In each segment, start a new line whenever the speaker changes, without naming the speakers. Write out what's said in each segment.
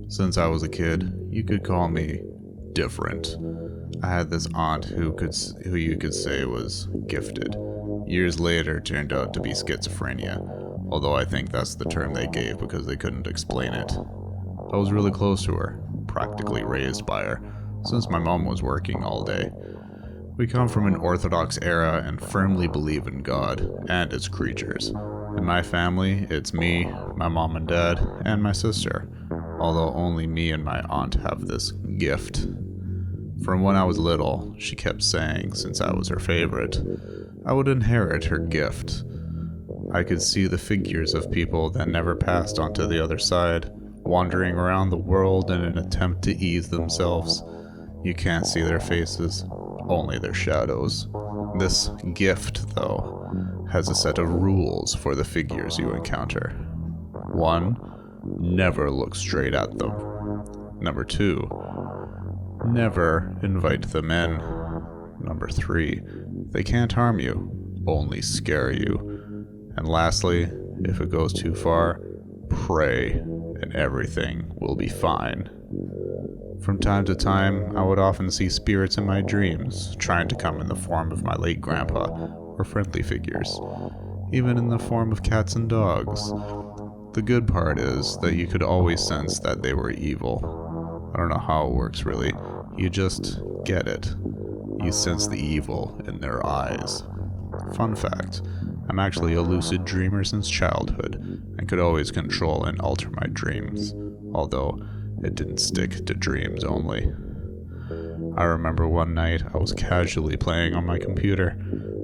Since I was a kid, you could call me different. I had this aunt who you could say was gifted. Years later, turned out to be schizophrenia, although I think that's the term they gave because they couldn't explain it. I was really close to her, practically raised by her, since my mom was working all day. We come from an Orthodox era and firmly believe in God and its creatures. In my family, it's me, my mom and dad, and my sister, although only me and my aunt have this gift. From when I was little, she kept saying, since I was her favorite, I would inherit her gift. I could see the figures of people that never passed onto the other side, wandering around the world in an attempt to ease themselves. You can't see their faces, only their shadows. This gift, though, has a set of rules for the figures you encounter. 1. Never look straight at them. Number 2. Never invite them in. Number 3. They can't harm you, only scare you. And lastly, if it goes too far, pray, and everything will be fine. From time to time, I would often see spirits in my dreams, trying to come in the form of my late grandpa, or friendly figures, even in the form of cats and dogs. The good part is that you could always sense that they were evil. I don't know how it works really, you just get it. You sense the evil in their eyes. Fun fact, I'm actually a lucid dreamer since childhood, and could always control and alter my dreams, although it didn't stick to dreams only. I remember one night I was casually playing on my computer.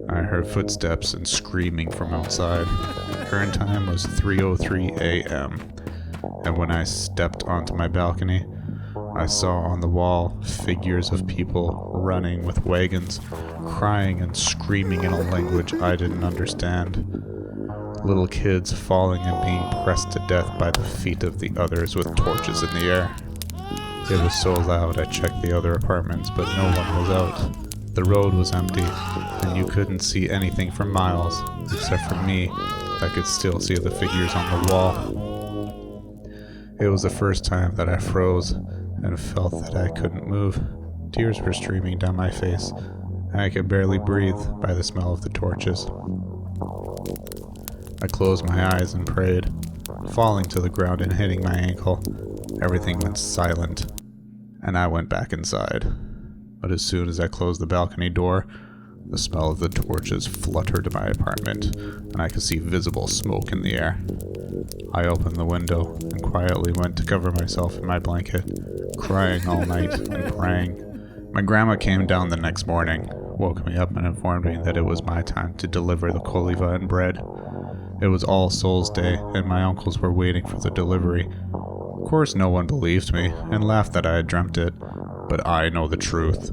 I heard footsteps and screaming from outside. Current time was 3:03 a.m., and when I stepped onto my balcony, I saw on the wall figures of people running with wagons, crying and screaming in a language I didn't understand. Little kids falling and being pressed to death by the feet of the others with torches in the air. It was so loud I checked the other apartments, but no one was out. The road was empty, and you couldn't see anything for miles, except for me, that could still see the figures on the wall. It was the first time that I froze and felt that I couldn't move. Tears were streaming down my face, and I could barely breathe by the smell of the torches. I closed my eyes and prayed, falling to the ground and hitting my ankle. Everything went silent, and I went back inside. But as soon as I closed the balcony door, the smell of the torches fluttered to my apartment, and I could see visible smoke in the air. I opened the window and quietly went to cover myself in my blanket, crying all night and praying. My grandma came down the next morning, woke me up and informed me that it was my time to deliver the koliva and bread. It was All Souls Day, and my uncles were waiting for the delivery. Of course no one believed me, and laughed that I had dreamt it, but I know the truth,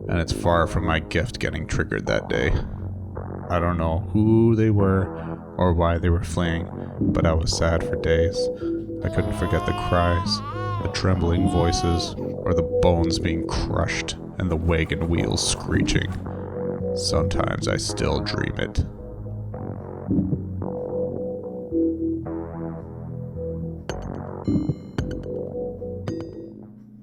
and it's far from my gift getting triggered that day. I don't know who they were, or why they were fleeing, but I was sad for days. I couldn't forget the cries, the trembling voices, or the bones being crushed, and the wagon wheels screeching. Sometimes I still dream it.